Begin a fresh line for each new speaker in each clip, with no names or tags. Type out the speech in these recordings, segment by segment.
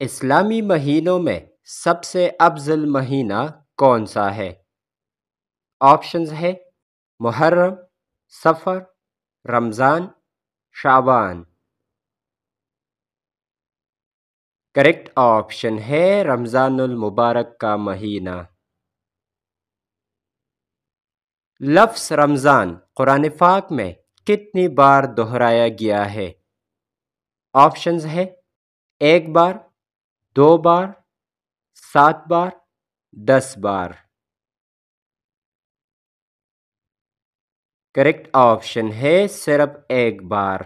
اسلامی مہینوں میں سب سے افضل مہینہ کون سا ہے؟ آپشنز ہے محرم، صفر، رمضان، شعبان۔ کریکٹ آپشن ہے رمضان المبارک کا مہینہ۔ لفظ رمضان قرآن پاک میں کتنی بار دہرایا گیا ہے؟ آپشنز ہے 1 بار، 2 بار، 7 بار، 10 بار۔ کریکٹ آپشن ہے صرف 1 بار۔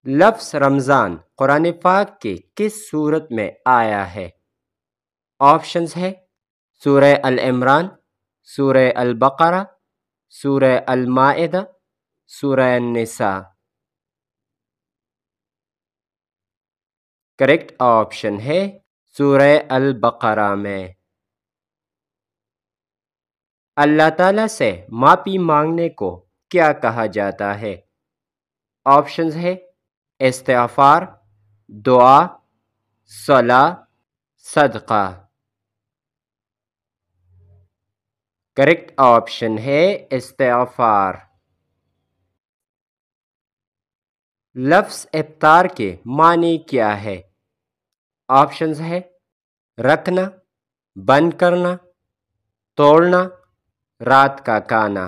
لفظ رمضان قرآن پاک کی کس سورت میں آیا ہے؟ آپشنز ہے سورہ العمران، سورہ البقرہ، سورہ المائدہ، سورہ النساء۔ کریکٹ آپشن ہے سورہ البقرہ میں۔ اللہ تعالیٰ سے معافی مانگنے کو کیا کہا جاتا ہے؟ آپشنز ہے استغفار، دعا، صلاح، صدقہ۔ کریکٹ آپشن ہے استغفار۔ لفظ افطار کے معنی کیا ہے؟ آپشنز ہے رکھنا، بند کرنا، توڑنا، رات کا کھانا۔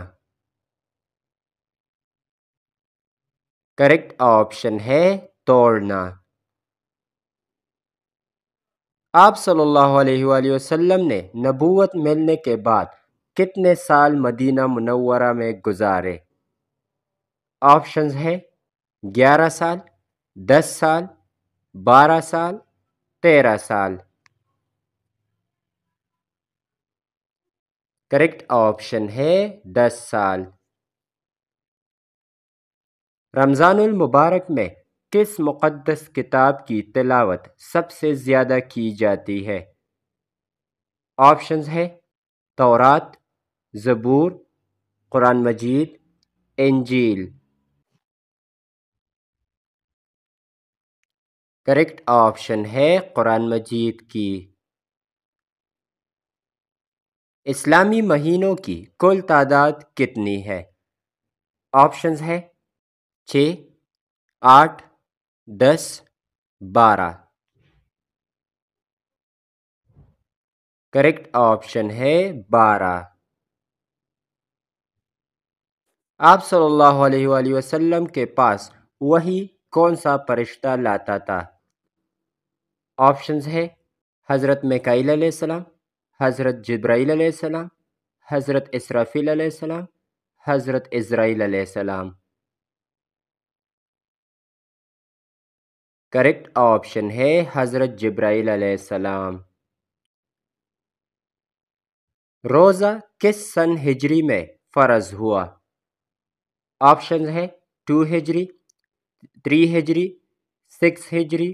کریکٹ آپشن ہے توڑنا۔ آپ صلی اللہ علیہ وآلہ وسلم نے نبوت ملنے کے بعد کتنے سال مدینہ منورہ میں گزارے؟ آپشنز ہے 11 سال، 10 سال، 12 سال، 13 سال۔ کریکٹ آپشن ہے 10 سال۔ رمضان المبارک میں کس مقدس کتاب کی تلاوت سب سے زیادہ کی جاتی ہے؟ آپشنز ہے تورات، زبور، قرآن مجید، انجیل۔ کریکٹ آپشن ہے قرآن مجید کی۔ اسلامی مہینوں کی کل تعداد کتنی ہے؟ آپشنز ہے 6، 8، 10، 12۔ کریکٹ آپشن ہے 12۔ آپ صلی اللہ علیہ وآلہ وسلم کے پاس وحی کون سا فرشتہ لاتا تھا؟ آپشنز ہے حضرت میکائیل علیہ السلام، حضرت جبرائیل علیہ السلام، حضرت اسرافیل علیہ السلام، حضرت عزرائیل علیہ السلام۔ کریکٹ آپشن ہے حضرت جبرائیل علیہ السلام۔ روزہ کس سن ہجری میں فرض ہوا؟ آپشنز ہے 2 ہجری، 3 ہجری، 6 ہجری،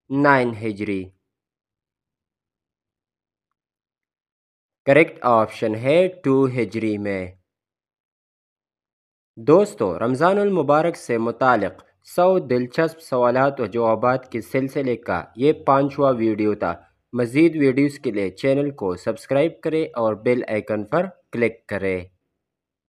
9 ہجری۔ کریکٹ آپشن ہے 2 ہجری میں۔ دوستو، رمضان المبارک سے متعلق 100 دلچسپ سوالات و جوابات کے سلسلے کا یہ 5واں ویڈیو تھا۔ مزید ویڈیوز کے لیے چینل کو سبسکرائب کریں اور بیل آئیکن پر کلک کریں۔